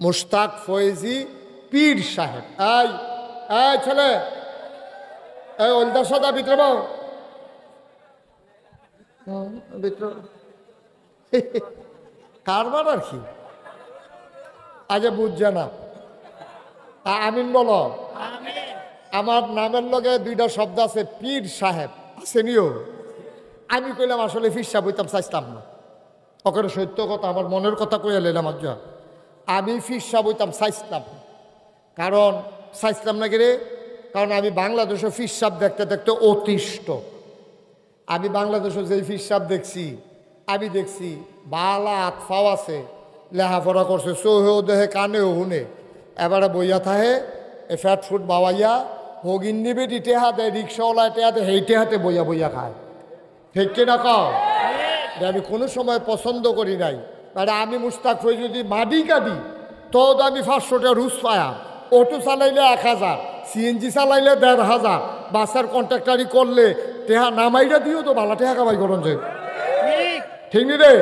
মুশতাক ফয়েজি পীর সাহেব। এই এই ছেলে, এই ওলদা সদা ভিতরে বাও, ভিতরে কারবার আর কি আজ বুঝছে না। আমিন বলো। আমার নামের লগে দুইটা শব্দ আছে, পীর সাহেব আছে নিও। আমি কইলাম আসলে পীর সাহেব হইতাম চাইতাম না, ওখানে সত্য কথা, আমার মনের কথা কইয়া লেলাম। আজ আমি পীর সাহেব হইতাম চাইতাম, কারণ চাইতাম না রে, কারণ আমি বাংলাদেশে পীর সাহেব দেখতে দেখতে অতিষ্ঠ। আমি বাংলাদেশে যেই পীর সাহেব দেখছি, আমি দেখছি বালা আতফাও আছে, লেহাপড়া করছে, চোহেও দেহে কানেও শুনে, এবারে বইয়া থাহে এ ফ্যাট ফুট বাবাইয়া হগিন নিবে টেহা দেয়, রিক্সাওয়ালা টেহা দেয়, সেই টেহাতে বইয়া বইয়া খায়। ঠিক কিনা কও? আমি কোনো সময় পছন্দ করি নাই। মানে আমি মুশতাক হয়ে যদি মাডি কাঁদি তো আমি 500 টাকা রুজ পায়াম। অটো চালাইলে 1000, সিএনজি চালাইলে 1500, বাসের কন্ট্রাক্টারি করলে টেহা নামাইরা দিও তো ভালো টেহা কামাই করুন যে, ঠিক নি রে?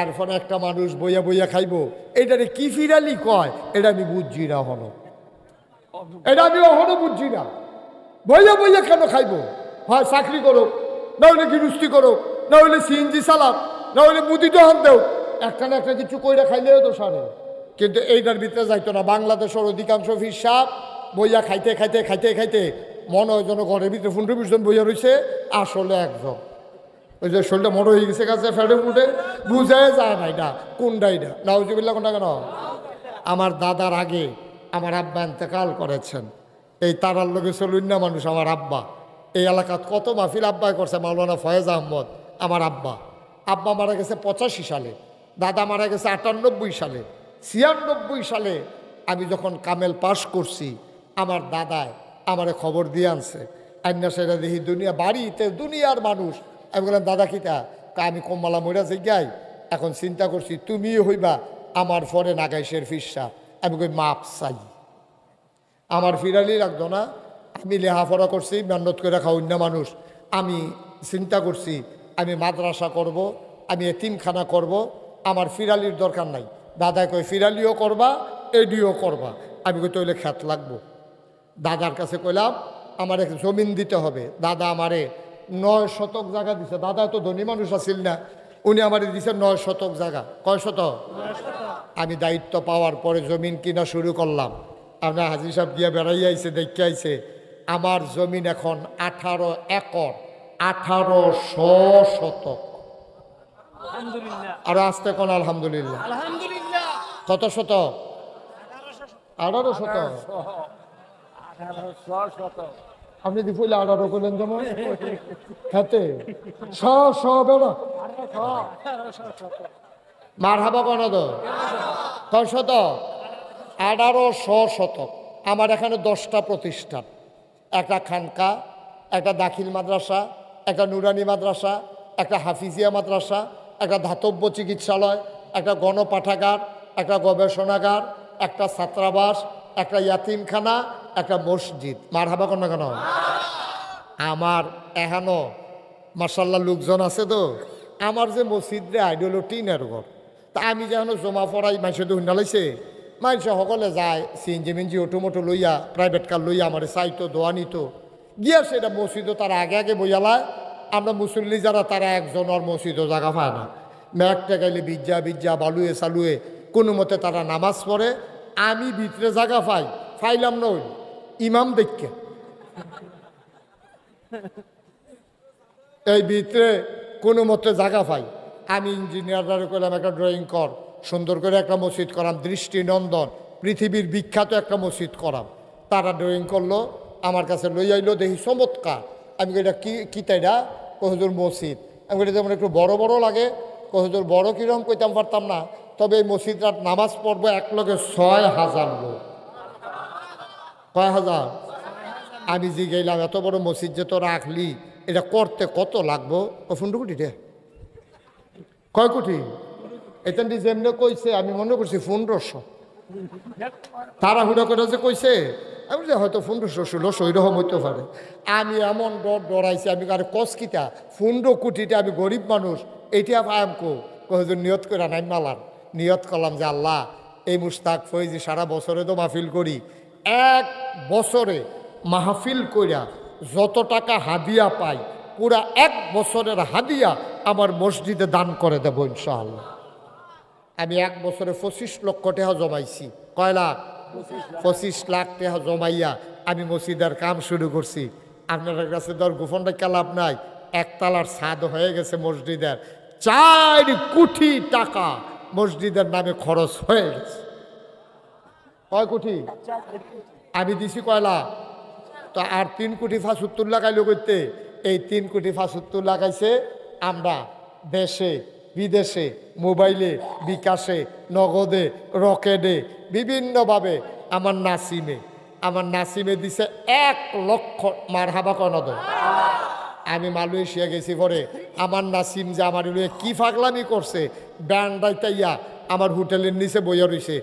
এরপরে একটা মানুষ বইয়া বইয়া খাইব, এটারে কি ফিরালি কয়, এটা আমি বুঝছি না হলো, এটা আমি অহনো বুঝছি না। বইয়া বইয়া কেন খাইব? হয় চাকরি করো, না হলে গৃহস্থী করো, না হলে সিএনজি চালাক, না হলে মুদি দোকান দেও, একটা না একটা কিছু কইরা খাইলেও তো সারে। কিন্তু এইটার ভিতরে যাইতো না। বাংলাদেশের অধিকাংশ পীর সাহেব বইয়া খাইতে খাইতে খাইতে খাইতে মনে হয় যেন ঘরের ভিতরে 15-20 জন বইয়া রয়েছে, আসলে একজন। ওই যে শরীরটা মোড় হয়ে গেছে, কাছে ফেটে ফুটে বুঝাই যায় না এটা কোনটা, এটা নাউজুবিল্লাহ কোনটা কেন। আমার দাদার আগে আমার আব্বা ইন্তেকাল করেছেন। এই তারার লোকে চলুন না মানুষ। আমার আব্বা এই এলাকাত কত মাহফিল আব্বাই করছে, মাওলানা ফয়েজ আহমদ। আমার আব্বা মারা গেছে 85 সালে, দাদা মারা গেছে 98 সালে। 96 সালে আমি যখন কামেল পাশ করছি, আমার দাদায় আমারে খবর দিয়ে আনছে, আইনা সেটা দেখি দুনিয়া বাড়িতে দুনিয়ার মানুষ। আমি বললাম দাদা কিতা? আমি কমলা মইরা যাই, এখন চিন্তা করছি তুমিও হইবা আমার পরে নাগাইশের ফিরসা। আমি কই মাপ চাই, আমার ফিরালি লাগতো না। আমি লেহাপড়া করছি, মেহনত করে রাখা অন্য মানুষ। আমি চিন্তা করছি আমি মাদ্রাসা করব, আমি এতিমখানা করব, আমার ফিরালির দরকার নাই। দাদা কই ফিরালিও করবা, এডিও করবা। আমি কই তৈলে খ্যাত লাগবো। দাদার কাছে কইলাম আমার এক জমিন দিতে হবে। দাদা আমারে 9 শতক জায়গা দিছে। দাদা তো ধনী মানুষ আছিল না, উনি আমারে দিছে 9 শতক জায়গা। কয় শতক? আমি দায়িত্ব পাওয়ার পরে জমিন কিনা শুরু করলাম। আপনার হাজি সাহেব গিয়া বেড়াই আইছে, দেখে আইছে। আমার জমিন এখন 18 একর, 1800 শতক। আর আসতে কোন আলহামদুলিল্লাহ। কত শতক? 18 শতক। আপনি দি ফুলে 18 করলেন যেমন হাতে বেড়া মার হাবা কোন তো কয় শতক? 1800 শতক। আমার এখানে 10টা প্রতিষ্ঠান, একটা খানকা, একটা দাখিল মাদ্রাসা, একটা নুরানি মাদ্রাসা, একটা হাফিজিয়া মাদ্রাসা, একটা ধাতব্য চিকিৎসালয়, একটা গণপাঠাগার, একটা গবেষণাগার, একটা ছাত্রাবাস, একটা ইয়াতিমখানা, একটা মসজিদ। মার হাবা কন্যা কেন? আমার এখানো মার্শাল্লাহ লোকজন আছে তো। আমার যে মসজিদ রে আইডল টিনের ঘর, তা আমি যেন জমা পড়াই মাইসে তো হুন্ডালাইছে, মাইসে সকলে যায় সিএনজি মিনজি অটোমোটো লইয়া, প্রাইভেট কার লইয়া আমার চাইতো দোয়া নিত গিয়া সেটা মসজিদও তারা আগে আগে বইয়ালায়। আমরা মুসল্লি যারা তারা একজন আর মসজিদও জায়গা পায় না, ম্যাক টেকাইলে বিজ্জা বালুয়ে চালুয়ে কোনো মতে তারা নামাজ পড়ে। আমি ভিতরে জায়গা ফাইলাম নই ইমাম দেখকে, এই ভিতরে কোনো মতে জায়গা পাই। আমি ইঞ্জিনিয়াররা করলাম একটা ড্রয়িং কর, সুন্দর করে একটা মসজিদ করাম, দৃষ্টিনন্দন পৃথিবীর বিখ্যাত একটা মসজিদ করাম। তারা ড্রয়িং করলো, আমার কাছে লই আইলো, দেখি চমৎকার। আমি এটা কি তাইরা? কহুজুর মসজিদ। আমি এটা যেমন একটু বড় বড় লাগে। কহুজুর বড় কিরকম কইতাম পারতাম না, তবে এই মসজিদটা নামাজ পড়বো এক লগে 6000 লোক। কয় হাজার? আমি যে গেলাম এত বড় মসজিদ যে তোরা রাখলি, এটা করতে কত লাগবো? 15 কোটি রে। কয় কোটি? এখান থেকে যেমনি কইছে আমি মনে করছি 1500। তাড়াহুড়ো করে যে কইছে, আমি যে হয়তো 1500-1600 ওইরকম হইতে পারে। আমি এমন ডরাইছি, আমি আর কসকিটা 15 কোটিটা, আমি গরিব মানুষ, এইটা আয়াম কো নিয়ত করে নাই মালার। নিয়ত করলাম যে আল্লাহ এই মুস্তাক ফৈজি সারা বছরে তো মাহফিল করি, এক বছরে মাহফিল কইরা যত টাকা হাদিয়া পাই পুরা এক বছরের হাদিয়া আমার মসজিদে দান করে দেব ইনশাআল্লাহ। আমি এক বছরে 25 লক্ষ টাকা জমাইছি। কয় লাখ? 25 লাখ টাকা জমাইয়া আমি মসজিদের কাম শুরু করছি। আপনাদের কাছে ধর গোপন রাখা লাভ নাই, একতলার ছাদ হয়ে গেছে মসজিদের, 4 কোটি টাকা মসজিদের নামে খরচ হয়ে গেছে। কয় কোটি? আমি দিছি কয় লাখ? তো আর 3 কোটি 75 লাগাইলো করতে, এই 3 কোটি 75 লাগাইছে আমরা দেশে বিদেশে, মোবাইলে, বিকাশে, নগদে, রকেটে, বিভিন্নভাবে। আমার নাসিমে দিছে 1 লক্ষ। মারহাবা কনদ। আমি মালয়েশিয়া গেছি পরে আমার নাসিম যে আমার কি পাগলামি করছে, ব্যান্ডাইতাইয়া আমার হোটেলের নিচে বইয়া রইছে।